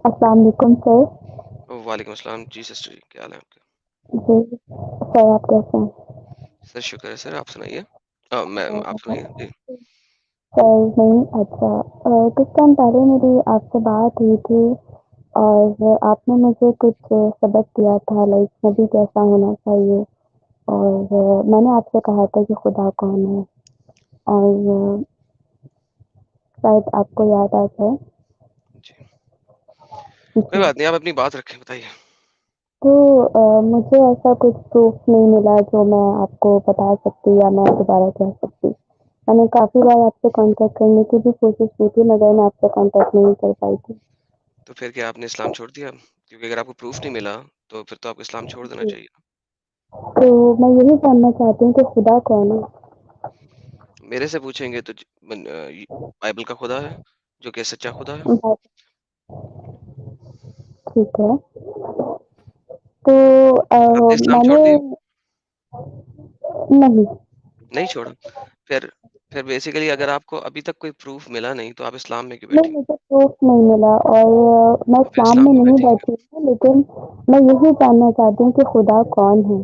السلام علیکم سر. وعلیکم السلام جی سسٹر جی، کیا حال ہے آپ کے؟ جی سر، آپ کیسے ہیں؟ سر شکر ہے سر، آپ سنائیے. آپ سنائیے جی. سر نہیں، اچھا. کچھ ٹائم پہلے میری آپ سے بات ہوئی تھی اور آپ نے مجھے کچھ سبق دیا تھا، لائک نبی کیسا ہونا چاہیے، اور میں نے آپ سے کہا تھا کہ خدا کون ہے، اور شاید آپ کو یاد آ جائے. جی کوئی جی، بات نہیں، آپ اپنی بات رکھیں، بتائیے. تو مجھے ایسا کچھ پروف نہیں ملا جو میں آپ کو بتا سکتی یا میں دوبارہ کہہ سکتی. میں نے کافی بار آپ سے کانٹیکٹ کرنے کی بھی کوشش کی تھی، مگر میں آپ سے کانٹیکٹ نہیں کر پائی تھی. تو پھر کیا آپ نے اسلام چھوڑ دیا؟ کیونکہ اگر آپ کو پروف نہیں ملا تو پھر تو آپ کو اسلام چھوڑ دینا جی، چاہیے. تو میں یہی جاننا چاہتی ہوں کہ خدا کون ہے. میرے سے پوچھیں گے تو بائبل کا خدا ہے جو کہ سچا خدا ہے. ٹھیک ہے. تو آپ نے اسلام میں چھوڑ نے دیا؟ نہیں نہیں چھوڑا. پھر بیسیکلی اگر آپ کو ابھی تک کوئی پروف ملا نہیں تو آپ اسلام میں کیوں نہیں، بیٹھی؟ مجھے پروف نہیں ملا اور میں تو پھر اسلام اسلام میں میں نہیں بیٹھی بیٹھی ہوں، لیکن میں یہی جاننا چاہتی ہوں کہ خدا کون ہے.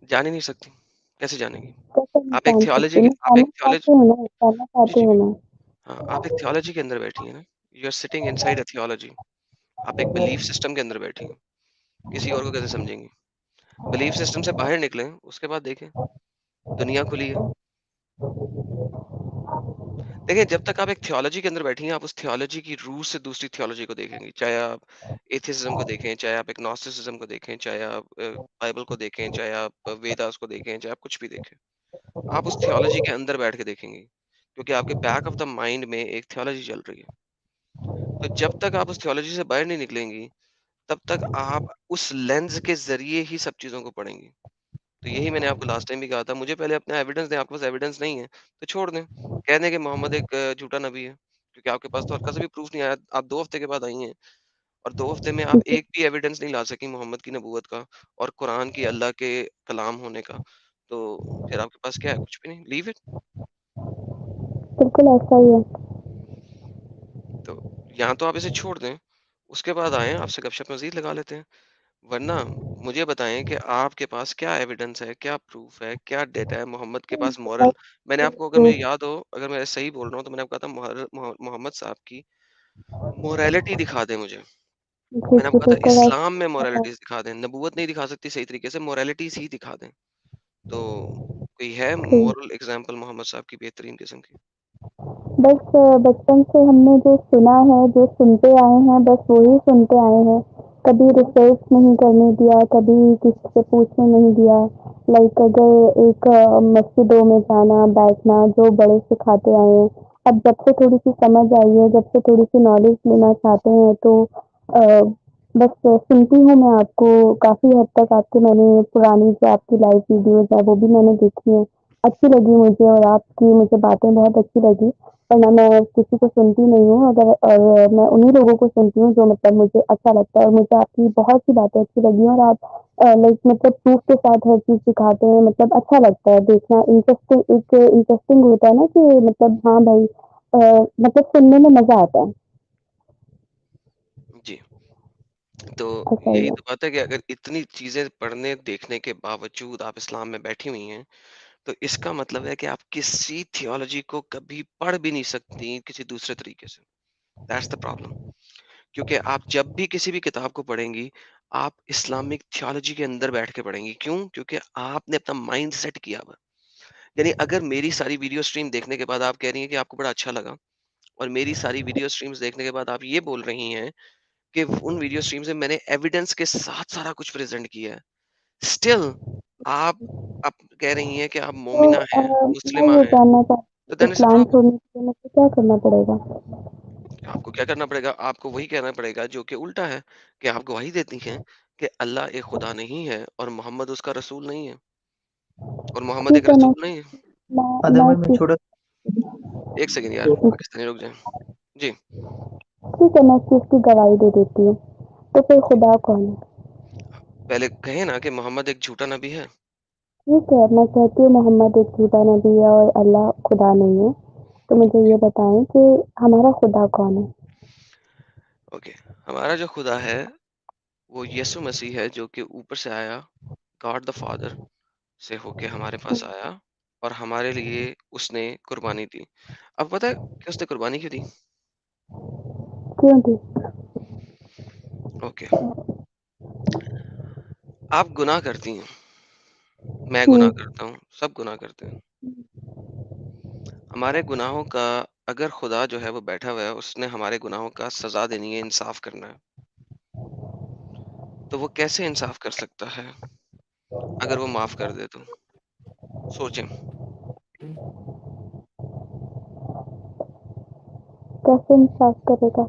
جان ہی نہیں سکتی، کیسے جانیں گی؟ کیسے نہیں آپ ایک جان تھیولوجی سکتی؟ میں آپ ایک جاننا تھیولوجی چاہتی ہوں نا، جاننا جی چاہتی جی ہوں میں. ہاں، آپ ایک تھیولوجی کے اندر بیٹھی ہیں نا. You are sitting inside a theology. آپ ایک بلیف سسٹم کے اندر بیٹھی ہیں. کسی اور کو کیسے سمجھیں گی؟ بلیف سسٹم سے باہر نکلیں، اس کے بعد دیکھیں دنیا کھلی ہے. دیکھیں جب تک آپ ایک تھیولوجی کے اندر بیٹھی ہیں، آپ اس تھیولوجی کی روح سے دوسری تھیولوجی کو دیکھیں گی. چاہے آپ ایتھیسزم کو دیکھیں، چاہے آپ ایگنوسٹسزم کو دیکھیں، چاہے آپ بائبل کو دیکھیں، چاہے آپ ویداس کو دیکھیں، چاہے آپ کچھ بھی دیکھیں، آپ اس تھیولوجی کے اندر بیٹھ کے دیکھیں گی. کیونکہ آپ کے بیک آف دا مائنڈ میں ایک تھیولوجی چل رہی ہے. تو جب تک آپ اس تھیولوجی سے باہر نہیں نکلیں گی، تب تک آپ اس لینز کے ذریعے ہی سب چیزوں کو پڑھیں گی. تو یہی میں نے آپ کو لاسٹ ٹائم بھی کہا تھا، مجھے پہلے اپنا ایویڈنس دیں. آپ کے پاس ایویڈنس نہیں ہے تو چھوڑ دیں، کہہ دیں کہ محمد ایک جھوٹا نبی ہے. کیونکہ آپ کے پاس تو ہلکا سا بھی پروف نہیں آیا. آپ 2 ہفتے کے بعد آئی ہیں اور 2 ہفتے میں آپ ایک بھی ایویڈنس نہیں لا سکی محمد کی نبوت کا اور قرآن کی اللہ کے کلام ہونے کا. تو پھر آپ کے پاس کیا ہے؟ کچھ بھی نہیں. Leave it. بالکل ایسا ہی ہے. تو یہاں تو آپ اسے چھوڑ دیں، اس کے بعد آئیں، آپ سے گپ شپ مزید لگا لیتے ہیں. ورنہ مجھے بتائیں کہ آپ کے پاس کیا ایویڈنس ہے، کیا پروف ہے، کیا ڈیٹا ہے محمد کے پاس مورل. میں نے آپ کو، اگر مجھے یاد ہو، اگر میں صحیح بول رہا ہوں تو میں نے آپ کو کہا تھا محمد صاحب کی موریلٹی دکھا دیں مجھے. جی میں نے آپ جی، کو کہا تھا بالکل اسلام میں ایسا. موریلٹیز دکھا دیں. نبوت نہیں دکھا سکتی صحیح طریقے سے، موریلٹیز ہی دکھا دیں. تو کوئی ہے جی، مورل اگزامپل محمد صاحب کی بہترین قسم کی؟ بس بچپن سے ہم نے جو سنا ہے، جو سنتے آئے ہیں، بس وہی سنتے آئے ہیں. کبھی ریسرچ نہیں کرنے دیا، کبھی کسی سے پوچھنے نہیں دیا. لائک اگر ایک مسجدوں میں جانا بیٹھنا جو بڑے سکھاتے آئے ہیں. اب جب سے تھوڑی سی سمجھ آئی ہے، جب سے تھوڑی سی نالج لینا چاہتے ہیں، تو بس سنتی ہوں. میں آپ کو کافی حد تک آپ کی میں نے پرانی جو آپ کی لائیو ویڈیوز ہے وہ بھی میں نے دیکھی ہیں، اچھی لگی مجھے، اور آپ کی مجھے باتیں بہت اچھی لگی. ورنہ میں کسی کو سنتی نہیں ہوں، اگر اور میں انہیں لوگوں کو سنتی ہوں جو مطلب مجھے اچھا لگتا ہے. اور مجھے آپ کی بہت سی باتیں اچھی لگی ہیں، اور آپ لائک مطلب پروف کے ساتھ ہر چیز سکھاتے ہیں. مطلب اچھا لگتا ہے دیکھنا. انٹرسٹنگ ہوتا ہے نا کہ مطلب ہاں بھائی، مطلب سننے میں مزہ آتا ہے. جی، تو ایسا ہی یہی ہے. تو بات ہے کہ اگر اتنی چیزیں پڑھنے دیکھنے کے باوجود آپ اسلام میں بیٹھی ہوئی ہیں، تو اس کا مطلب ہے کہ آپ کسی تھیولوجی کو کبھی پڑھ بھی نہیں سکتی کسی دوسرے طریقے سے. That's the problem. کیونکہ آپ جب بھی کسی بھی کتاب کو پڑھیں گی، آپ اسلامک تھیولوجی کے اندر بیٹھ کے پڑھیں گی. کیوں؟ کیونکہ آپ نے اپنا مائنڈ سیٹ کیا ہوا. یعنی اگر میری ساری ویڈیو سٹریم دیکھنے کے بعد آپ کہہ رہی ہیں کہ آپ کو بڑا اچھا لگا، اور میری ساری ویڈیو سٹریمز دیکھنے کے بعد آپ یہ بول رہی ہیں کہ ان ویڈیو سٹریمز میں نے ایویڈنس کے ساتھ سارا کچھ پریزنٹ کیا ہے، اسٹل آپ اب کہہ رہی ہیں کہ آپ تو مومنہ ہیں، میں مسلمہ یہ ہیں، جاننا چاہتی تو ہوں، دین از اے اسلام پرابلم. چھوڑنے کے لیے مجھے کیا کرنا پڑے گا؟ آپ کو کیا کرنا پڑے گا؟ آپ کو وہی کہنا پڑے گا جو کہ الٹا ہے، کہ آپ گواہی دیتی ہیں کہ اللہ ایک خدا نہیں ہے اور محمد اس کا رسول نہیں ہے، اور محمد ایک ٹھیک ہے. رسول نہیں ہے. میں ایک سیکنڈ یار، پاکستانی رک جائیں. جی، ٹھیک ہے، میں اس چیز کی گواہی دے دیتی ہوں. تو پھر خدا کون ہے؟ پہلے کہیں نا کہ محمد ایک جھوٹا نبی ہے. ٹھیک ہے، میں کہتی ہوں محمد ایک جھوٹا نبی ہے اور اللہ خدا نہیں ہے. تو مجھے یہ بتائیں کہ ہمارا خدا کون ہے؟ اوکے، ہمارا جو خدا ہے وہ یسوع مسیح ہے جو کہ اوپر سے آیا، گاڈ دا فادر سے ہو کے ہمارے پاس آیا اور ہمارے لیے اس نے قربانی دی۔ اب پتہ ہے کہ اس نے قربانی کیوں دی؟ کیوں تھی؟ اوکے، آپ گناہ کرتی ہیں، میں ہوں گناہ کرتا ہوں، سب گناہ کرتے ہیں۔ ہمارے گناہوں کا اگر خدا جو ہے وہ بیٹھا ہوا ہے، اس نے ہمارے گناہوں کا سزا دینی ہے، انصاف کرنا ہے، تو وہ کیسے انصاف کر سکتا ہے اگر وہ معاف کر دے تو؟ سوچیں، کیسے انصاف کرے گا؟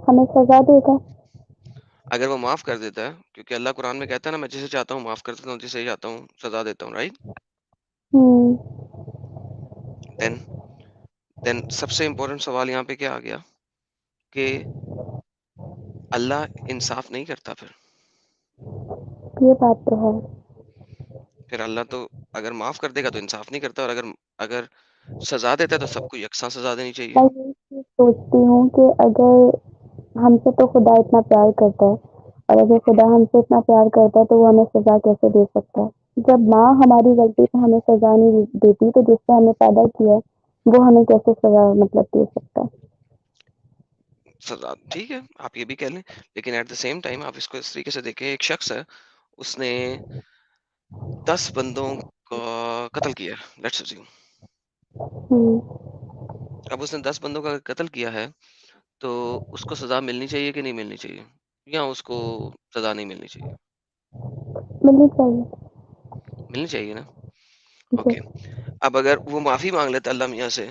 ہمیں سزا دے گا؟ اگر وہ معاف کر دیتا ہے، کیونکہ اللہ قرآن میں کہتا ہے نا، میں جسے چاہتا ہوں معاف کر دیتا ہوں، جسے چاہتا ہوں سزا دیتا ہوں، رائٹ؟ ہوں دین دین سب سے امپورٹنٹ سوال یہاں پہ کیا آ گیا کہ اللہ انصاف نہیں کرتا یہ بات تو ہے۔ پھر اللہ تو اگر معاف کر دے گا تو انصاف نہیں کرتا، اور اگر اگر سزا دیتا ہے تو سب کو یکساں سزا دینی چاہیے۔ میں یہ چیز سوچتی ہوں کہ اگر ہم سے تو خدا اتنا پیار کرتا ہے، اور اگر خدا ہم سے اتنا پیار کرتا ہے تو وہ ہمیں سزا کیسے دے سکتا ہے؟ جب ماں ہماری غلطی پہ ہمیں سزا نہیں دیتی تو جس سے ہمیں پیدا کیا ہے وہ ہمیں کیسے سزا مطلب دے سکتا ہے؟ سزا ٹھیک ہے، آپ یہ بھی کہہ لیں، لیکن ایٹ دا سیم ٹائم آپ اس کو اس طریقے سے دیکھیں، ایک شخص ہے، اس نے 10 بندوں کا قتل کیا، لیٹس اسیوم۔ ہوں اب اس نے 10 بندوں کا قتل کیا ہے، تو اس کو سزا ملنی چاہیے کہ نہیں ملنی چاہیے، یا اس کو سزا نہیں ملنی چاہیے؟ ملنی چاہیے۔ ملنی چاہیے نا؟ جی۔ اوکے، اب اگر وہ معافی مانگ لیتا اللہ میاں سے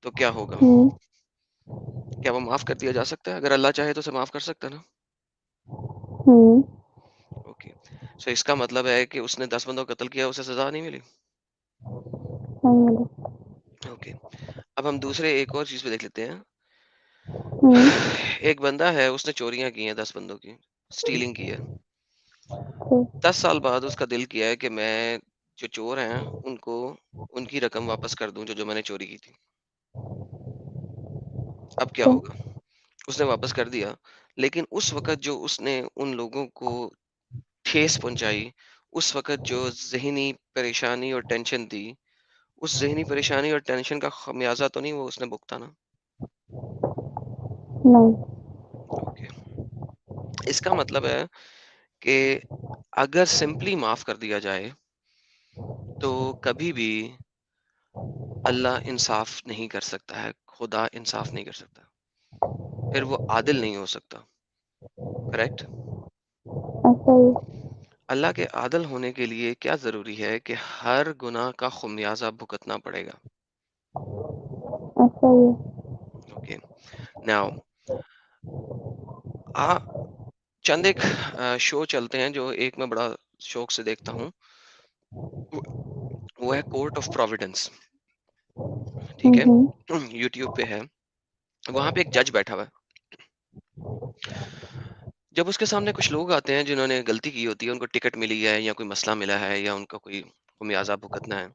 تو کیا ہوگا؟ ہوں کیا وہ معاف کر دیا جا سکتا ہے؟ اگر اللہ چاہے تو اسے معاف کر سکتا ہے نا؟ ہوں اوکے، سو اس کا مطلب ہے کہ اس نے 10 بندوں کا قتل کیا، اسے سزا نہیں ملی۔ نہیں ملے۔ اوکے، اب ہم دوسرے ایک اور چیز پہ دیکھ لیتے ہیں۔ ہوں ایک بندہ ہے، اس نے چوریاں کی ہیں 10 بندوں کی، سٹیلنگ کی ہے۔ ٹھیک 10 سال بعد اس کا دل کیا ہے کہ میں جو چور ہیں ان کو ان کی رقم واپس کر دوں جو میں نے چوری کی تھی۔ اب کیا ٹھیک۔ ہوگا؟ اس نے واپس کر دیا، لیکن اس وقت جو اس نے ان لوگوں کو ٹھیس پہنچائی، اس وقت جو ذہنی پریشانی اور ٹینشن دی، اس ذہنی پریشانی اور ٹینشن کا خمیازہ تو نہیں وہ اس نے بھگتا نا؟ نہیں۔ اوکے، اس کا مطلب ہے کہ اگر سمپلی معاف کر دیا جائے تو کبھی بھی اللہ انصاف نہیں کر سکتا ہے، خدا انصاف نہیں کر سکتا، پھر وہ عادل نہیں ہو سکتا، کریکٹ؟ ایسا ہی۔ اللہ کے عادل ہونے کے لیے کیا ضروری ہے کہ ہر گناہ کا خمیازہ بھگتنا پڑے گا۔ ایسا ہی۔ اوکے، ناؤ چند ایک شو چلتے ہیں جو ایک میں بڑا شوق سے دیکھتا ہوں، وہ وہ ہے کورٹ آف پروویڈنس، ٹھیک ہے؟ ہوں یوٹیوب پہ ہے، وہاں پہ ایک جج بیٹھا ہوا ہے، جب اس کے سامنے کچھ لوگ آتے ہیں جنہوں نے غلطی کی ہوتی ہے، ان کو ٹکٹ ملی ہے یا کوئی مسئلہ ملا ہے یا ان کا کوئی خمیازہ بھگتنا ہے،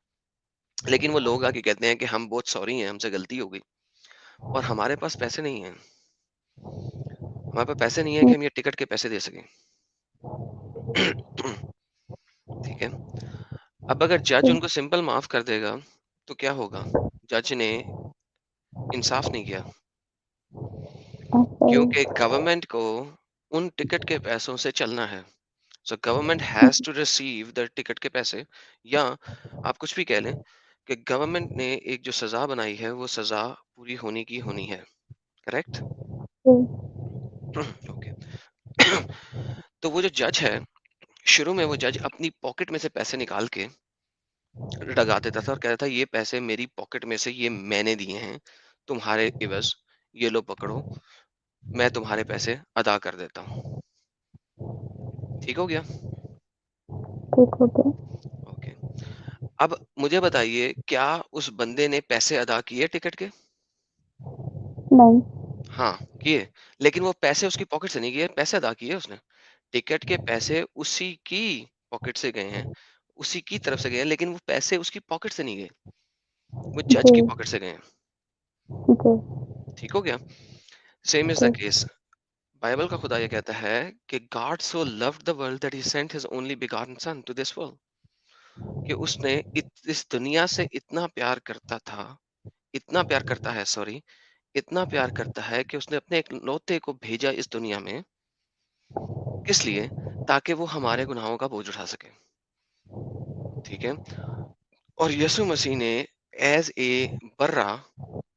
لیکن وہ لوگ آ کے کہتے ہیں کہ ہم بہت سوری ہیں، ہم سے غلطی ہو گئی اور ہمارے پاس پیسے نہیں ہیں، ہمارے پاس پیسے نہیں ہیں کہ ہم یہ ٹکٹ کے پیسے دے سکیں۔ ٹھیک ہے، اب اگر جج ان ٹھیک۔ کو سمپل معاف کر دے گا تو کیا ہوگا؟ جج نے انصاف نہیں کیا، ایسا ہی۔ کیونکہ گورنمنٹ کو ان ٹکٹ کے پیسوں سے چلنا ہے، so government has to receive the ticket کے پیسے، یا آپ کچھ بھی کہہ لیں کہ گورنمنٹ نے ایک جو سزا بنائی ہے وہ سزا پوری ہونی کی ہونی ہے، کریکٹ؟ ٹھیک۔ اوکے، تو وہ جو جج ہے، شروع میں وہ جج اپنی پاکٹ میں سے پیسے نکال کے لگا دیتا تھا اور کہتا تھا یہ پیسے میری پاکٹ میں سے یہ میں نے دیے ہیں تمہارے عوض، یہ لو پکڑو، میں تمہارے پیسے ادا کر دیتا ہوں۔ ٹھیک ہو گیا؟ ٹھیک ہو گیا۔ اوکے، اب مجھے بتائیے کیا اس بندے نے پیسے ادا کیے ٹکٹ کے؟ نہیں۔ ہاں کیے، لیکن وہ پیسے اس کی پاکٹ سے نہیں گئے، پیسے ادا کیے اس نے، ٹکٹ کے پیسے اسی کی پاکٹ سے گئے ہیں، اسی کی طرف سے گئے ہیں، لیکن وہ پیسے اس کی پاکٹ سے نہیں گئے، وہ جج جی کی پاکٹ سے گئے ہیں۔ جی ٹھیک ہو گیا؟ سیم از دا ٹھیک۔ کیس، بائبل کا خدا یہ کہتا ہے کہ God so loved the world that he sent his only begotten son to this world. کہ اس نے اس دنیا سے اتنا پیار کرتا تھا، اتنا پیار کرتا ہے، سوری، اتنا پیار کرتا ہے کہ اس نے اپنے ایک لوتے کو بھیجا اس دنیا میں، کس لیے؟ تاکہ وہ ہمارے گناہوں کا بوجھ اٹھا سکے، ٹھیک ہے؟ اور یسوع مسیح نے ایز اے برا،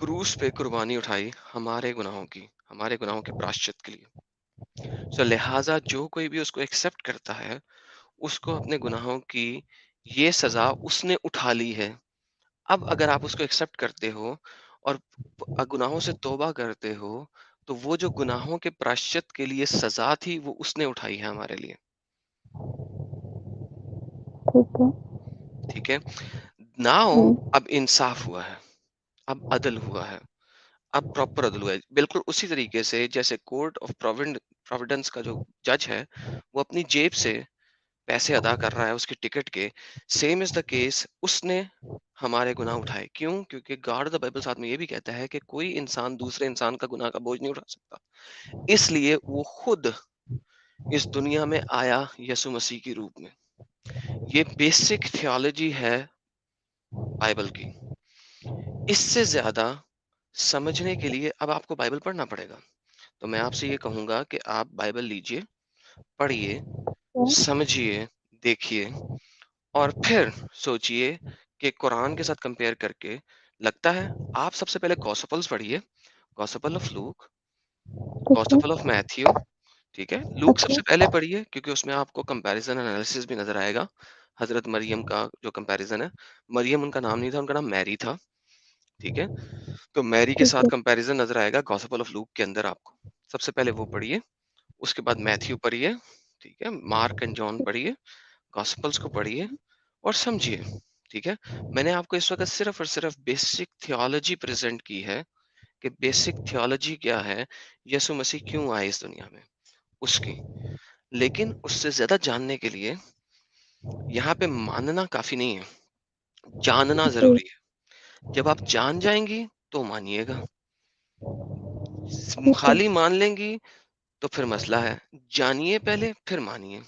کروس پہ قربانی اٹھائی ہمارے گناہوں کے پراشچت کے لیے. سو لہٰذا جو کوئی بھی اس کو ایکسپٹ کرتا ہے، اس کو اپنے گناہوں کی یہ سزا اس نے اٹھا لی ہے. اب اگر آپ اس کو ایکسپٹ کرتے ہو اور گناہوں سے توبہ کرتے ہو، تو وہ جو گناہوں کے پراشچت کے لیے سزا تھی وہ اس نے اٹھائی ہے ہمارے لیے، ٹھیک ہے. ٹھیک ہے. ناؤ ہوں. اب انصاف ہوا ہے، اب عدل ہوا ہے، اب پراپر عدل ہوا ہے، بالکل اسی طریقے سے جیسے کورٹ آف پرویڈنس کا جو جج ہے وہ اپنی جیب سے پیسے ادا کر رہا ہے اس کی ٹکٹ کے، سیم از دا کیس اس نے ہمارے گناہ اٹھائے. کیوں؟ کیونکہ گاڈ دا بائبل ساتھ میں یہ بھی کہتا ہے کہ کوئی انسان دوسرے انسان کا گناہ کا بوجھ نہیں اٹھا سکتا، اس لیے وہ خود اس دنیا میں آیا یسوع مسیح کی روپ میں. یہ بیسک تھیولوجی ہے بائبل کی. اس سے زیادہ سمجھنے کے لیے اب آپ کو بائبل پڑھنا پڑے گا. تو میں آپ سے یہ کہوں گا کہ آپ بائبل لیجئے، پڑھیے، سمجھیے، دیکھیے، اور پھر سوچئے کہ قرآن کے ساتھ کمپیئر کر کے لگتا ہے. آپ سب سے پہلے گوسپلز پڑھیے، گوسپل آف لوک، ٹھیک ہے. گوسپل آف میتھیو، ٹھیک ہے. لوک سب اوکے. سے پہلے پڑھیے کیونکہ اس میں آپ کو کمپیریزن انالیسس بھی نظر آئے گا. حضرت مریم کا جو کمپیریزن ہے، مریم ان کا نام نہیں تھا، ان کا نام میری تھا، ٹھیک ہے. تو میری کے ٹھیک ساتھ ہے. کمپیریزن نظر آئے گا گوسپل آف لوک کے اندر آپ کو. سب سے پہلے وہ پڑھیے، اس کے بعد میتھیو پڑھیے، ٹھیک ہے، مارک اینڈ جان پڑھیے، گوسپلس کو پڑھیے اور سمجھیے، ٹھیک ہے. میں نے آپ کو اس وقت صرف اور صرف بیسک تھیولوجی پریزنٹ کی ہے کہ بیسک تھیولوجی کیا ہے، یسوع مسیح کیوں آئے اس دنیا میں، اس کی. لیکن اس سے زیادہ جاننے کے لیے یہاں پہ ماننا کافی نہیں ہے، جاننا جی. ضروری ہے. جب آپ جان جائیں گی تو مانیے گا، ٹھیک ہے. خالی مان لیں گی تو پھر مسئلہ ہے. جانیے پہلے پھر مانیے،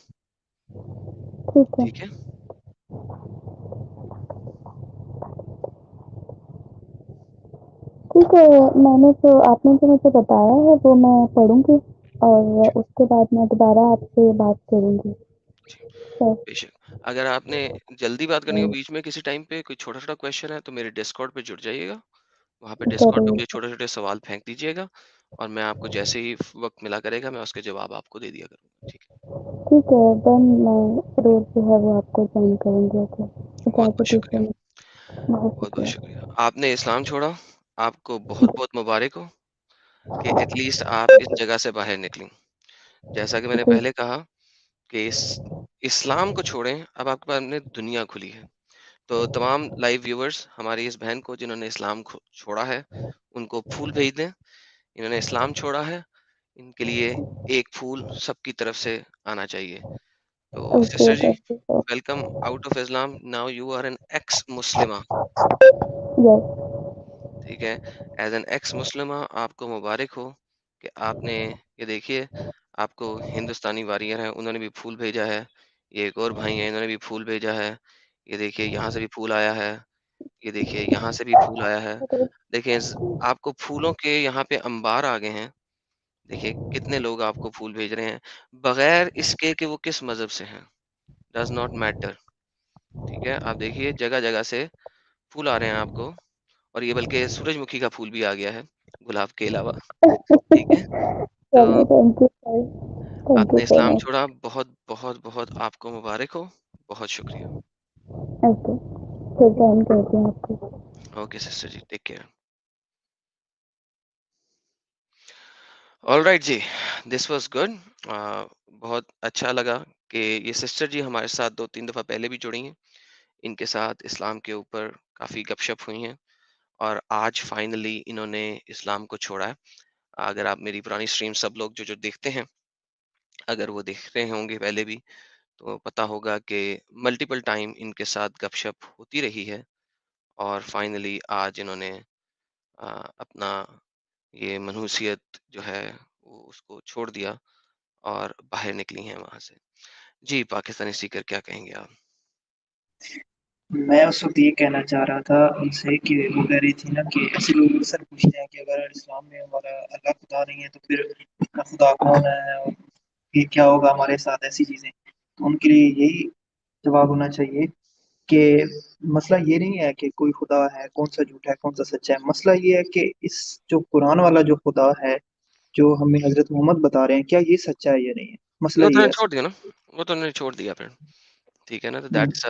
ٹھیک ہے. ٹھیک ہے. ٹھیک ہے. میں نے آپ نے جو مجھے بتایا ہے وہ میں پڑھوں گی اور اس کے بعد میں دوبارہ آپ سے بات کروں گی. جی سر. بے شک. اگر آپ نے جلدی بات کرنی ہو بیچ میں کسی ٹائم پہ کوئی چھوٹا چھوٹا کویشچن ہے تو میرے ڈسکارڈ پہ جڑ جائیے گا، وہاں پہ ڈسکارڈ پہ ضرور. مجھے چھوٹے چھوٹے سوال پھینک دیجیے گا اور میں آپ کو جیسے ہی وقت ملا کرے گا میں اس کے جواب آپ کو دے دیا کروں گا. ٹھیک ہے. ٹھیک ہے. دین میں روز جو ہے وہ آپ کو جوائن کروں گی. اوکے. بہت بہت اجازت شکریہ، دیجیے. بہت بہت بہت شکریہ. شکریہ. آپ نے اسلام چھوڑا، آپ کو بہت بہت مبارک ہو کہ ایٹ لیسٹ آپ اس جگہ سے باہر نکلیں. جیسا کہ میں نے جی. پہلے کہا کہ اسلام کو چھوڑیں، اب آپ کے پاس دنیا کھلی ہے. تو تمام لائیو ویورز ہماری اس بہن کو جنہوں نے اسلام چھوڑا ہے ان کو پھول بھیج دیں. انہوں نے اسلام چھوڑا ہے، ان کے لیے ایک پھول سب کی طرف سے آنا چاہیے. تو okay. Sister ji, that is welcome out of Islam. Now you are an ex Muslima, yes. ٹھیک ہے. ایز این ایکس مسلمہ آپ کو مبارک ہو کہ آپ نے، یہ دیکھیے، آپ کو ہندوستانی واریر ہیں انہوں نے بھی پھول بھیجا ہے. یہ ایک اور بھائی ہیں، انہوں نے بھی پھول بھیجا ہے. یہ دیکھیے یہاں سے بھی پھول آیا ہے. یہ دیکھیے یہاں سے بھی پھول آیا ہے. دیکھیں آپ کو پھولوں کے یہاں پہ انبار آ گئے ہیں. دیکھیے کتنے لوگ آپ کو پھول بھیج رہے ہیں بغیر اس کے کہ وہ کس مذہب سے ہیں. ڈز ناٹ میٹر، ٹھیک ہے. آپ دیکھیے جگہ جگہ سے پھول آ رہے ہیں آپ کو، اور یہ بلکہ سورج مکھی کا پھول بھی آ گیا ہے گلاب کے علاوہ، ٹھیک ہے. تو چلیے. Thank you sir. تھینک آپ یو نے سو اسلام مچ. چھوڑا، بہت بہت بہت آپ کو مبارک ہو. بہت شکریہ. اوکے. پھر جوائن کرتی ہوں آپ کو. Okay sister ji, take care. All right ji, this was good. بہت اچھا لگا کہ یہ سسٹر جی ہمارے ساتھ 2-3 دفعہ پہلے بھی جڑی ہیں. ان کے ساتھ اسلام کے اوپر کافی گپ شپ ہوئی ہیں اور آج فائنلی انہوں نے اسلام کو چھوڑا ہے. اگر آپ میری پرانی اسٹریم سب لوگ جو دیکھتے ہیں، اگر وہ دیکھ رہے ہوں گے پہلے بھی، تو پتا ہوگا کہ ملٹیپل ٹائم ان کے ساتھ گپ شپ ہوتی رہی ہے اور فائنلی آج انہوں نے اپنا یہ منحوسیت جو ہے وہ اس کو چھوڑ دیا اور باہر نکلی ہیں وہاں سے. جی پاکستانی سیکر کیا کہیں گے آپ؟ میں اس وقت یہ کہنا چاہ رہا تھا ان سے کہ وہ کہہ رہی تھی نا کہ ایسے لوگ اکثر پوچھتے ہیں کہ اگر اسلام میں ہمارا اللہ خدا نہیں ہے تو پھر اس کا خدا کون ہے اور یہ کیا ہوگا ہمارے ساتھ، ایسی چیزیں. تو ان کے لیے یہی جواب ہونا چاہیے کہ مسئلہ یہ نہیں ہے کہ کوئی خدا ہے، کون سا جھوٹا ہے کون سا سچا ہے. مسئلہ یہ ہے کہ اس جو قرآن والا جو خدا ہے جو ہمیں حضرت محمد بتا رہے ہیں کیا یہ سچا ہے یا نہیں ہے. مسئلہ وہ تو یہ نے ہے چھوڑ اصل دیا نا، وہ تو نے چھوڑ دیا پھر. ٹھیک ہے نا، تو میں. That's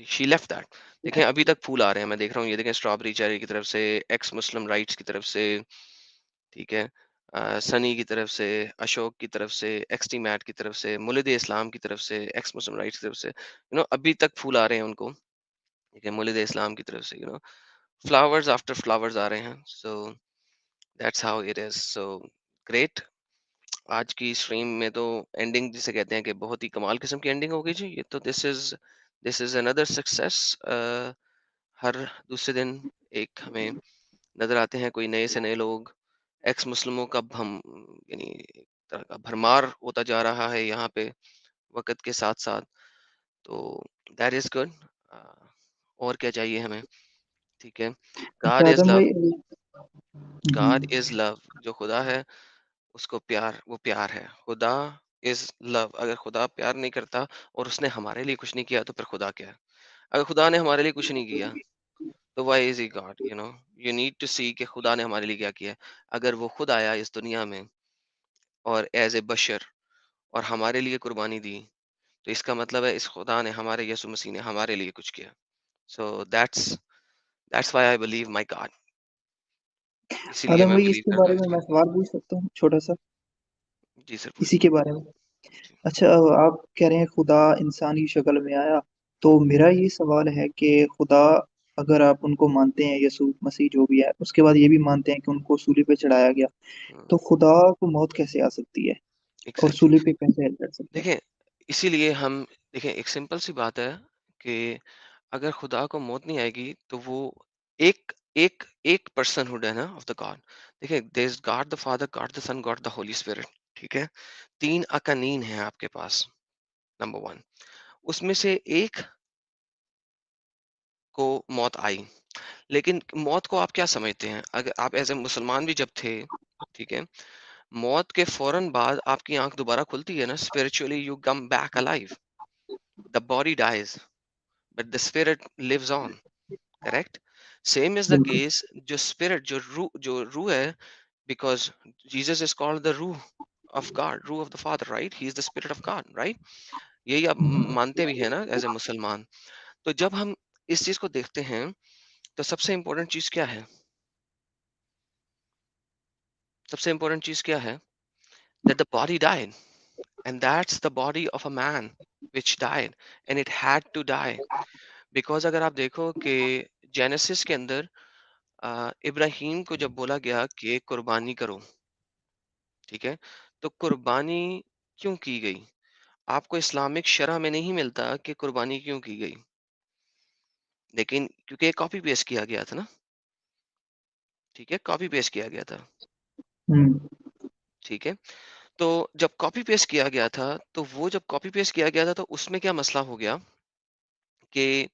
she left that. دیکھیں ابھی تک پھول آ رہے ہیں، میں دیکھ رہا ہوں، یہ دیکھیں اسٹرابری چیری کی طرف سے، ایکس مسلم رائٹس کی طرف سے، ٹھیک ہے، سنی کی طرف سے، اشوک کی طرف سے، ایکس ٹی میٹ کی طرف سے، مولد اسلام کی طرف سے، ایکس مسلم رائٹس کی طرف سے، ابھی تک پھول آ رہے ہیں ان کو. ٹھیک ہے، مولد اسلام کی طرف سے فلاورز آفٹر فلاورز آ رہے ہیں. So that's how it is. So great. آج کی اسٹریم میں تو اینڈنگ جسے کہتے ہیں کہ بہت ہی کمال قسم کی اینڈنگ ہو گئی جی. یہ تو دس از اندر سکسیس. ہر دوسرے دن ایک ہمیں نظر آتے ہیں کوئی نئے سے نئے لوگ. ایکس مسلموں کا یعنی ایک طرح کا بھرمار ہوتا جا رہا ہے یہاں پہ وقت کے ساتھ ساتھ. تو دیٹ از گڈ. اور کیا چاہیے ہمیں؟ ٹھیک ہے. اچھا گاڈ از آدم لو. بھائی. گاڈ از لو. جو خدا ہے اس کو پیار، وہ پیار ہے. خدا از لو. اگر خدا پیار نہیں کرتا اور اس نے ہمارے لیے کچھ نہیں کیا تو پھر خدا کیا ہے؟ اگر خدا نے ہمارے لیے کچھ نہیں کیا تو why is he God? You need to see کہ خدا نے ہمارے لیے کیا کیا ہے. اگر وہ خود آیا اس دنیا میں اور ایز اے بشر اور ہمارے لیے قربانی دی تو اس کا مطلب ہے اس خدا نے، ہمارے یسوع مسیح نے ہمارے لیے کچھ کیا. So that's why I believe my God. اسی لیے آدم میں بھائی اس بلیو کے کرتا بارے ہوں اس میں میں. سوال پوچھ سکتا ہوں چھوٹا سا جی سر اسی پوچھیں. کے بارے میں. جی. اچھا آپ کہہ رہے ہیں خدا انسانی شکل میں آیا، تو میرا یہ سوال ہے کہ خدا اگر آپ ان کو مانتے ہیں یسوع مسیح جو بھی ہے، اس کے بعد یہ بھی مانتے ہیں کہ ان کو صلیب پہ چڑھایا گیا، تو خدا کو موت کیسے آ سکتی ہے اور ایگزیکٹلی. صلیب پہ کیسے چڑھ سکتے ہیں؟ دیکھیں اسی لیے ہم دیکھیں ایک سمپل سی بات ہے کہ اگر خدا کو موت نہیں آئے گی تو وہ ایک ایک ایک پرسن ہوڈ ہے نا آف دا گاڈ. دیکھیں there is God the father, God the son, God the Holy Spirit. ٹھیک ہے، تین اکانین ہیں آپ کے پاس. نمبر ون، اس میں سے ایک کو موت آئی. لیکن موت کو آپ کیا سمجھتے ہیں؟ اگر آپ ایز اے مسلمان بھی جب تھے، ٹھیک ہے، موت کے فوراً بعد آپ کی آنکھ دوبارہ کھلتی ہے نا. Spiritually you come back alive. The body dies, but the spirit lives on. Correct? Same is the بالکل. case. جو spirit، جو روح ہے, because Jesus is called the ruh of God, ruh of the Father, right? He is the spirit of God, right? یہی آپ مانتے بھی ہیں نا ایز اے مسلمان. تو جب ہم اس چیز کو دیکھتے ہیں تو سب سے امپورٹنٹ چیز کیا ہے؟ سب سے امپورٹنٹ چیز کیا ہے؟ That the body died, and that's the body of a man which died, and it had to die. Because اگر آپ دیکھو کہ جینیسس کے اندر ابراہیم کو جب بولا گیا کہ قربانی کرو، ٹھیک ہے، تو قربانی کیوں کی گئی؟ آپ کو اسلامک شرح میں نہیں ملتا کہ قربانی کیوں کی گئی، لیکن کیونکہ کاپی پیسٹ کیا گیا تھا نا. ٹھیک ہے، کاپی پیسٹ کیا گیا تھا. ہوں. ٹھیک ہے، تو جب کاپی پیسٹ کیا گیا تھا تو وہ جب کاپی پیسٹ کیا گیا تھا تو اس میں کیا مسئلہ ہو گیا کہ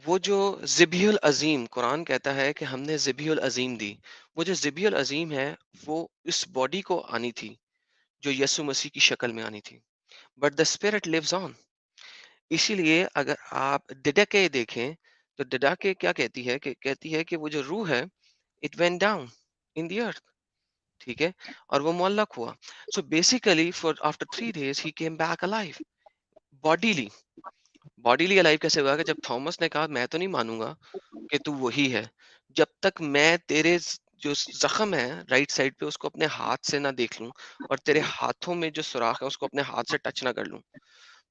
وہ جو ذبیح العظیم، قرآن کہتا ہے کہ ہم نے ذبیح العظیم دی. وہ جو ذبیح العظیم ہے وہ اس باڈی کو آنی تھی جو یسوع مسیح کی شکل میں آنی تھی. بٹ دا اسپرٹ لیوز آن. اسی لیے اگر آپ ڈڈکے دیکھیں تو ڈڈکے کیا کہتی ہے؟ کہ کہتی ہے کہ وہ جو روح ہے اٹ وینٹ ڈاؤن ان دی ارتھ. ٹھیک ہے، اور وہ معلق ہوا. So basically for after 3 days he came back alive bodily. Bodily alive کیسے ہوا؟ کہ جب تھامس نے کہا میں تو نہیں مانوں گا کہ تو وہی ہے جب تک میں تیرے جو زخم ہے رائٹ سائڈ پہ اس کو اپنے ہاتھ سے نہ دیکھ لوں اور تیرے ہاتھوں میں جو سوراخ ہے اس کو اپنے ہاتھ سے ٹچ نہ کر لوں.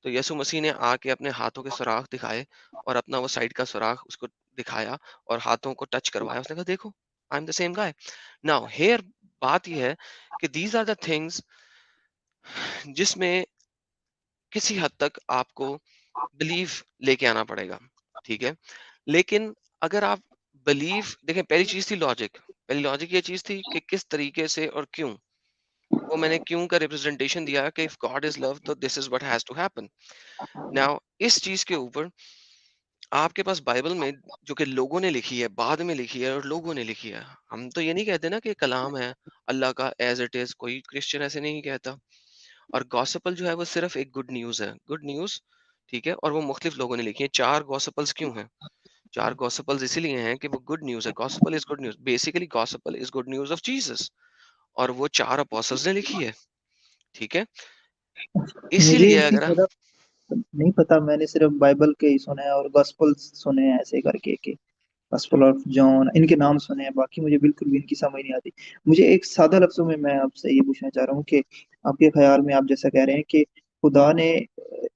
تو یسوع مسیح نے آ کے اپنے ہاتھوں کے سوراخ دکھائے اور اپنا وہ سائڈ کا سوراخ اس کو دکھایا اور ہاتھوں کو ٹچ کروایا. اس نے کہا دیکھو I am the same guy. Now here بات یہ ہے کہ دیز آر دا تھنگس جس میں کسی حد تک آپ کو بلیف لے کے آنا پڑے گا. ٹھیک ہے، لیکن اگر آپ بلیف دیکھیں، پہلی چیز تھی لاجک. پہلی لاجک یہ چیز تھی کہ کس طریقے سے اور کیوں، وہ میں نے کیوں کا ریپرزنٹیشن دیا کہ if God is love تو this is what has to happen. Now اس چیز کے اوپر آپ کے پاس بائبل میں جو کہ لوگوں نے لکھی ہے، بعد میں لکھی ہے اور لوگوں نے لکھی ہے، ہم تو یہ نہیں کہتے نا کہ کلام ہے اللہ کا ایز اٹ از، کوئی کرسچن ایسے نہیں کہتا. اور گوسپل جو ہے وہ صرف ایک گڈ نیوز ہے، گڈ نیوز، ٹھیک ہے، اور وہ مختلف لوگوں نے لکھی ہیں. 4 گوسپلز کیوں ہیں؟ 4 گوسپلز اسی لیے ہیں کہ وہ گڈ نیوز ہے. Gospel is good news, basically gospel is good news of Jesus, اور وہ 4 اپوسٹلز نے لکھی ہے، ٹھیک ہے. اسی مجھے لیے ان کی اگر زیادہ نہیں پتا، میں نے صرف بائبل کے ہی سنے ہیں اور گاسپل سنے ہیں ایسے کر کے کہ گاسپل آف جان ان کے نام سنے ہیں، باقی مجھے بالکل بھی ان کی سمجھ نہیں آتی. مجھے ایک سادہ لفظوں میں آپ سے یہ پوچھنا چاہ رہا ہوں کہ آپ کے خیال میں آپ جیسا کہہ رہے ہیں کہ خدا نے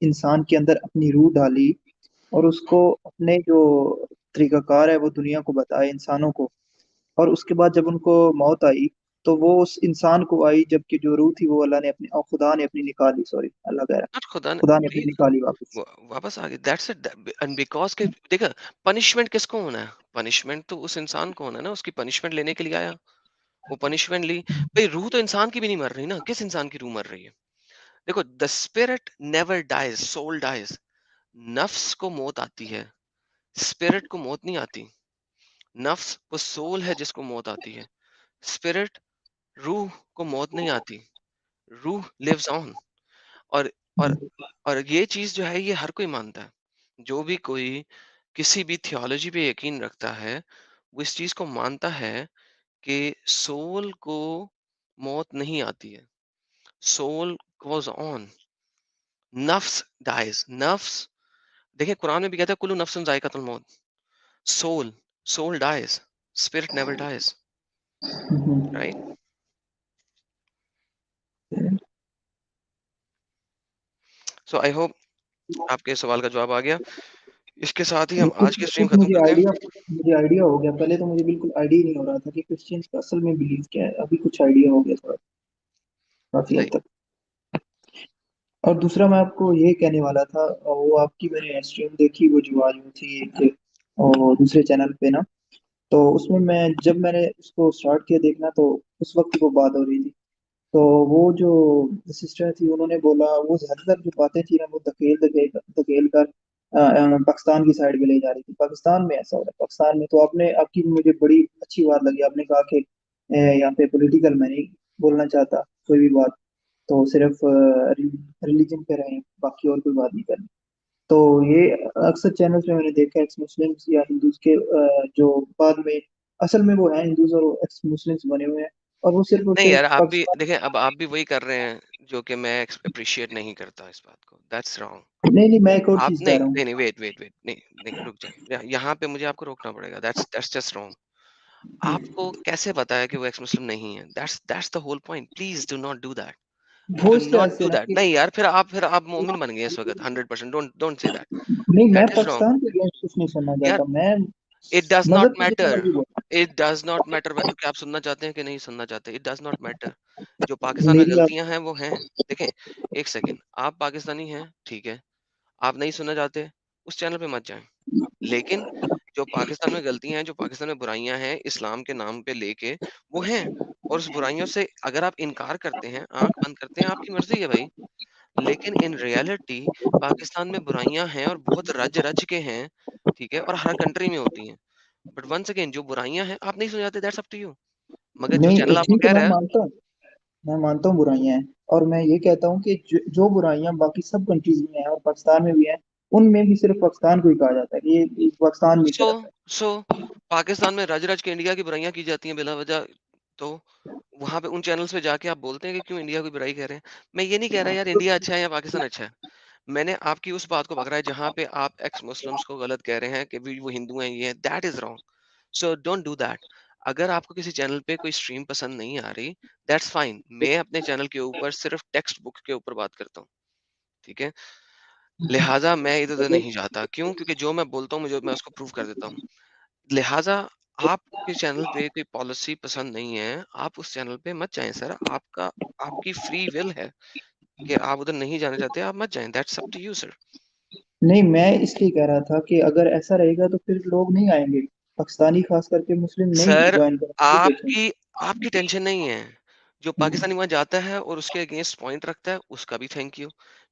انسان کے اندر اپنی روح ڈالی اور اس کو اپنے جو طریقہ کار ہے وہ دنیا کو بتائے انسانوں کو، اور اس کے بعد جب ان کو موت آئی تو وہ اس انسان کو آئی، جبکہ جو روح تھی وہ اللہ نے اپنی، اور خدا نے اپنی نکالی، سوری اللہ کہہ رہا، not خدا نے خدا نے اپنی پلیز نکالی واپس. واپس آ گئی، دیٹس اٹ. اینڈ بیکاز کہ دیکھا پنشمنٹ کس کو ہونا ہے؟ پنشمنٹ تو اس انسان کو ہونا ہے نا، اس کی پنشمنٹ لینے کے لیے آیا، وہ پنشمنٹ لی. بھئی روح تو انسان کی بھی نہیں مر رہی نا، کس انسان کی روح مر رہی ہے؟ دیکھو the spirit never dies, soul dies. نفس کو موت آتی ہے، اسپرٹ کو موت نہیں آتی. نفس وہ سول ہے جس کو موت آتی ہے. اسپرٹ، روح کو موت نہیں آتی، روح لیوز آن. اور اور اور یہ چیز جو ہے یہ ہر کوئی مانتا ہے. جو بھی کوئی کسی بھی تھیولوجی پہ یقین رکھتا ہے وہ اس چیز کو مانتا ہے کہ سول کو موت نہیں آتی ہے. Civil goes on. نفس ڈائز. نفس دیکھیں قرآن میں بھی کہتا ہے کلو نفس ذائقۃ الموت. Soul dies, spirit never dies, right. So I hope آپ کے سوال کا جواب آ گیا. اس کے ساتھ ہی ہم آج کی اسٹریم ختم کرتے ہیں. مجھے آئیڈیا ہو گیا، پہلے تو مجھے بالکل آئیڈیا ہی نہیں ہو رہا تھا کہ کرسچینس کا اصل میں بلیف کیا ہے، ابھی کچھ آئیڈیا ہو گیا تھوڑا کافی صحیح. حد تک. اور دوسرا میں آپ کو یہ کہنے والا تھا، وہ آپ کی میں نے اسٹریم دیکھی، وہ جو آج تھی ایک دوسرے چینل پہ نا، تو اس میں جب میں نے اس کو اسٹارٹ کیا دیکھنا تو اس وقت کی وہ بات ہو رہی تھی. تو وہ جو سسٹر تھی انہوں نے بولا، وہ زیادہ تر جو باتیں تھی نا وہ دھکیل کر پاکستان کی سائڈ میں لے جا رہی تھی. پاکستان میں ایسا ہو رہا ہے، پاکستان میں تو آپ کی مجھے بڑی اچھی بات لگی، آپ نے کہا کہ یہاں پہ پولیٹیکل میں نہیں بولنا چاہتا کوئی بھی بات، تو صرف ریلیجن پہ رہیں، باقی اور کوئی بات نہیں کرنی. تو یہ اکثر چینلز میں نے دیکھا ایکس مسلمس یا ہندوز کے جو بعد میں اصل میں وہ ہیں ہندوز اور ایکس مسلمس بنے ہوئے ہیں، اور وہ صرف اور نہیں صرف یار آپ بھی پاکستان. دیکھیں، اب آپ بھی وہی کر رہے ہیں جو کہ میں اپریشیٹ نہیں کرتا اس بات کو. That's wrong. نہیں میں ایک اور آپ چیز کہہ نہیں رہا ہوں. نہیں نہیں ویٹ ویٹ ویٹ نہیں نہیں رک جائیں. یہاں پہ مجھے آپ کو روکنا پڑے گا. That's just wrong. آپ کو کیسے پتا ہے کہ وہ ایکس مسلم نہیں ہے؟ That's the whole point. Please do not do that. وہ ڈو اس طرح ناٹ سے ڈو نا دیٹ. کہ نہیں یار پھر آپ مومن بن گئے اس وقت 100%. Don't say that. نہیں، میں دیٹ از رانگ. پاکستان کے اگینسٹ کچھ نہیں سننا یار چاہتا، میں اٹ ڈز ناٹ مذہب کی جتنی میٹر. مرضی بول. اٹ ڈز ناٹ میٹر کہ آپ سننا چاہتے ہیں کہ نہیں سننا چاہتے. It does not matter. جو پاکستان میں میری آپ غلطیاں ہیں وہ ہیں. دیکھیں ایک سیکنڈ، آپ پاکستانی ہیں ٹھیک ہے، آپ نہیں سننا چاہتے اس چینل پہ مت جائیں. لیکن جو پاکستان میں غلطیاں ہیں، جو پاکستان میں برائیاں ہیں اسلام کے نام پہ لے کے، وہ ہیں. اور اس برائیوں سے اگر آپ انکار کرتے ہیں، آنکھ بند کرتے ہیں، آپ کی مرضی ہے بھائی. لیکن ان ریالٹی پاکستان میں برائیاں ہیں اور بہت رج رج کے ہیں، ٹھیک ہے، اور ہر کنٹری میں ہوتی ہیں. بٹ ونس اگین جو برائیاں ہیں آپ نہیں سمجھاتے، دیٹس اپ ٹو یو. مگر جو چینل نہیں آپ کو ٹھیک ہے، کہہ رہا ہے میں مانتا ہوں برائیاں ہیں، اور میں یہ کہتا ہوں کہ جو برائیاں باقی سب کنٹریز میں ہیں اور پاکستان میں بھی ہیں، ان میں بھی صرف پاکستان کو ہی کہا جاتا ہے کہ یہ پاکستان میں سو طرف ہے. سو پاکستان میں رج رج کے انڈیا کی برائیاں کی جاتی ہیں بلا وجہ، تو وہاں پہ ان چینلز پہ جا کے آپ بولتے ہیں کہ کیوں انڈیا کی برائی کہہ رہے ہیں. میں یہ نہیں کہہ رہا یار انڈیا اچھا ہے یا پاکستان اچھا ہے. میں نے آپ کی اس بات کو پکڑا ہے جہاں پہ آپ ایکس مسلمس کو غلط کہہ رہے ہیں کہ وہ ہندو ہیں، یہ ہے. That is wrong. So don't do that. اگر آپ کو کسی چینل پہ کوئی اسٹریم پسند نہیں آ رہی، دیٹس فائن. میں اپنے چینل کے اوپر صرف ٹیکسٹ بک کے اوپر بات کرتا ہوں، ٹھیک ہے. لہٰذا میں ادھر ادھر نہیں جاتا. کیوں؟ کیونکہ جو میں بولتا ہوں میں اس کو پروف کر دیتا ہوں. لہٰذا آپ کے چینل پہ کوئی پالیسی پسند نہیں ہے، آپ اس چینل پہ مت جائیں سر. آپ کی فری ول ہے کہ آپ ادھر نہیں جانا چاہتے، آپ مت جائیں. That's up to you sir. نہیں، میں اس لیے کہہ رہا تھا کہ اگر ایسا رہے گا تو پھر لوگ نہیں آئیں گے. پاکستانی خاص کر کے مسلم نہیں سر جوائن کرتے آپ کی ٹینشن نہیں ہے. جو پاکستانی وہاں جاتا ہے اور اس کے اگینسٹ پوائنٹ رکھتا ہے اس کا بھی تھینک یو.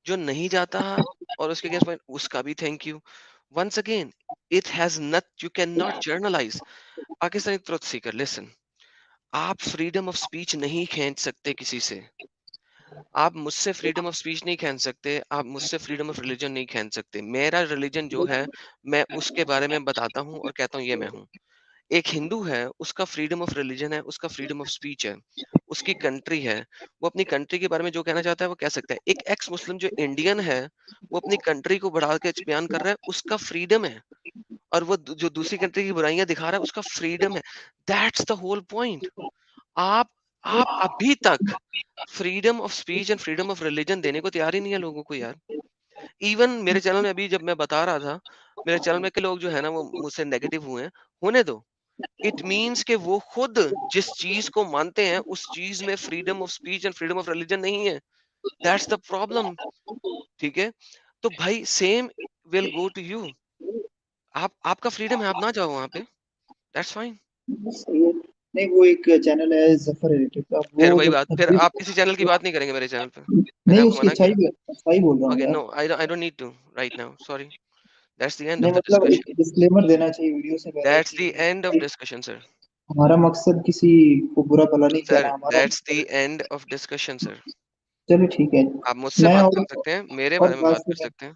جو نہیں جاتا ہے اور اس کے اگینسٹ پوائنٹ اس کا بھی thank you. Once again it has not you can not generalize. Pakistani truth seeker listen, آپ فریڈم آف اسپیچ نہیں کھینچ سکتے کسی سے. آپ مجھ سے فریڈم آف اسپیچ نہیں کھینچ سکتے, آپ مجھ سے فریڈم آف ریلیجن نہیں کھینچ سکتے. میرا ریلیجن جو ہے میں اس کے بارے میں بتاتا ہوں اور کہتا ہوں یہ میں ہوں. ایک ہندو ہے, اس کا فریڈم آف ریلیجن ہے, اس کا فریڈم آف اسپیچ ہے, اس کی کنٹری ہے, وہ اپنی کنٹری کے بارے میں جو کہنا چاہتا ہے وہ کہہ سکتا ہے. ایک ایکس مسلم جو انڈین ہے وہ اپنی کنٹری کو بڑھا کے بیان کر رہا ہے, اس کا فریڈم ہے. اور وہ جو دوسری کنٹری کی برائیاں دکھا رہا ہے اس کا فریڈم ہے. That's the whole point. آپ ابھی تک freedom of speech and freedom of religion دینے کو تیار ہی نہیں ہے لوگوں کو یار. ایون میرے چینل میں ابھی جب میں بتا رہا تھا, میرے چینل میں کے لوگ جو ہے نا وہ مجھ سے نیگیٹو ہوئے ہیں, ہونے دو. اٹ مینس کہ وہ خود جس چیز کو مانتے ہیں اس چیز میں freedom of speech and freedom of religion نہیں ہے. That's the problem. ٹھیک ہے, تو بھائی same will go to you. آپ کا فریڈم ہے, آپ نہ جاؤ وہاں پہ, دیٹس فائن. نہیں وہ ایک چینل ہے ظفر ایڈیٹر کا, پھر وہ وہی جب بات, پھر آپ کسی چینل کی بات نہیں کریں گے میرے چینل پہ. میں نے نہیں آپ اس کو کی منع کیا. اچھائی بول رہا ہوں اوکے یار. No I don't need to write now, sorry. That's the end نہیں آف دا مطلب ایک ڈسکشن. ڈسکلیمر دینا چاہیے ویڈیو سے پہلے دیٹس دی اینڈ آف کہ ڈسکشن سر. ہمارا مقصد کسی کو برا بھلا نہیں سر کہنا, ہمارا that's the end of discussion sir. چلو ٹھیک ہے. آپ مجھ سے میں بات اور کر سکتے ہیں, میرے اور بارے میں بات بات سے کر سکتے ہیں,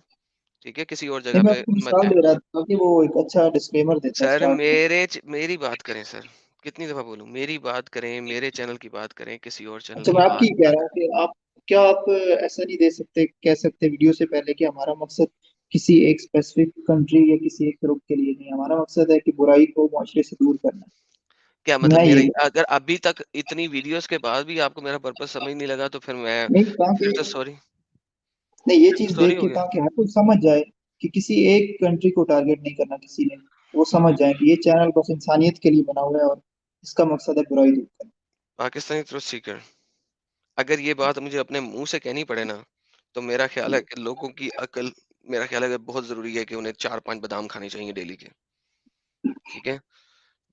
ٹھیک ہے, کسی اور نہیں جگہ میں پہ آپ کو مت مثال جائیں. دے رہا تھا کہ وہ ایک اچھا ڈسکلیمر دیتا ہے سر اسٹارٹ میں. میری بات کریں سر, کتنی دفعہ بولوں, میری بات کریں, میرے چینل کی بات کریں, کسی اور چینل اچھا کی میں آپ کی بات کہہ نہ رہا ہوں کریں. کہ آپ ایسا نہیں دے سکتے, کہہ سکتے ویڈیو سے پہلے کہ ہمارا مقصد کسی ایک اسپیسیفک کنٹری یا کسی ایک گروپ کے لیے نہیں, ہمارا مقصد ہے کہ برائی کو معاشرے سے دور کرنا. کیا مطلب میں میرا, یہ اگر ابھی تک اتنی ویڈیوز کے بعد بھی آپ کو میرا پرپس سمجھ نہیں لگا تو نہیں کہا کہ پھر تو سوری, نہیں یہ پھر تو چیز سوری دیکھ ہو کے گیا. کہا کہ ہر کوئی سمجھ جائے کہ کسی ایک کنٹری کو ٹارگیٹ نہیں کرنا کسی نے, وہ سمجھ جائے کہ یہ چینل بس انسانیت کے لیے بنا ہوا ہے اور اس کا مقصد ہے برائی دور کرنا. پاکستانی ٹروتھ سیکر, اگر یہ بات مجھے اپنے منہ سے کہنی پڑے نا تو میرا خیال ہے کہ لوگوں کی عقل, میرا خیال ہے کہ بہت ضروری ہے کہ انہیں 4-5 بادام کھانے چاہیے ڈیلی کے. ٹھیک ہے,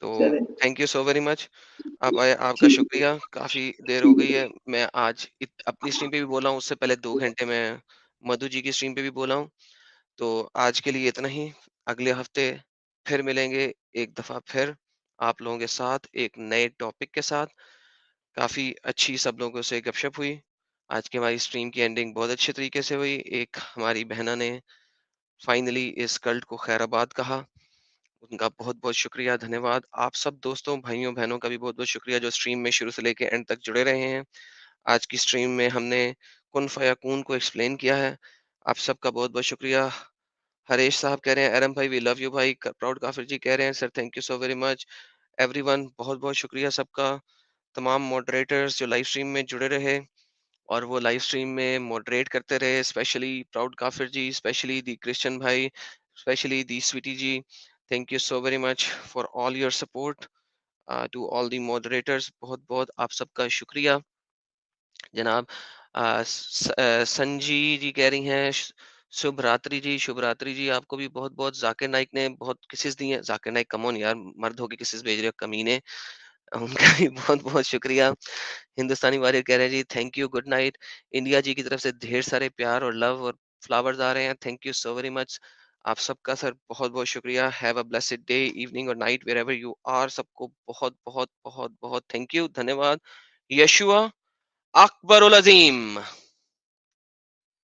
تو چلے thank you so very much. آپ آئے, آپ کا ٹھیک شکریہ, کافی دیر ہو گئی ہے. میں آج اپنی اسٹریم پہ بھی بولا ہوں, اس سے پہلے 2 گھنٹے میں مدھو جی کی اسٹریم پہ بھی بولا ہوں. تو آج کے لیے اتنا ہی. اگلے ہفتے پھر ملیں گے ایک دفعہ پھر آپ لوگوں کے ساتھ ایک نئے ٹاپک کے ساتھ. کافی اچھی سب لوگوں سے گپ شپ ہوئی. آج کی ہماری اسٹریم کی اینڈنگ بہت اچھے طریقے سے ہوئی. ایک ہماری بہنا نے فائنلی اس کلٹ کو خیر آباد کہا, ان کا بہت بہت شکریہ, دھنیہ واد. آپ سب دوستوں, بھائیوں, بہنوں کا بھی بہت بہت شکریہ جو اسٹریم میں شروع سے لے کے اینڈ تک جڑے رہے ہیں. آج کی اسٹریم میں ہم نے کن فیکون کو ایکسپلین کیا ہے. آپ سب کا بہت بہت شکریہ. ہریش صاحب کہہ رہے ہیں ایرم بھائی وی لو یو بھائی. پراؤڈ کافر جی کہہ رہے ہیں sir thank you so very much. Every one, بہت بہت شکریہ سب کا. تمام ماڈریٹرز جو لائیو اسٹریم میں جڑے رہے اور وہ لائیو اسٹریم میں ماڈریٹ کرتے رہے, اسپیشلی پراؤڈ کافر جی, اسپیشلی دی کرسچن بھائی, specially the Sweety ji. Thank you so very much for all your support to all the moderators. بہت بہت آپ سب کا شکریہ. جناب سنجی جی کہہ رہی ہیں شبھ راتری جی, شبھ راتری جی آپ کو بھی بہت بہت. ذاکر نائک نے بہت کسز دی ہیں. ذاکر نائک کمون یار, مرد ہو کے کسز بھیج رہے ہو کمینے, ان کا بھی بہت بہت شکریہ. ہندوستانی واریر کہہ رہے ہیں جی thank you, good night. India ji کی طرف سے ڈھیر سارے پیار اور لو اور فلاورز آ رہے ہیں, thank you so very much. آپ سب کا سر بہت بہت شکریہ. Have a blessed day, evening اور night wherever you are. سب کو بہت بہت بہت بہت تھینک یو, دھنیہ واد. یشوا اکبر العظیم.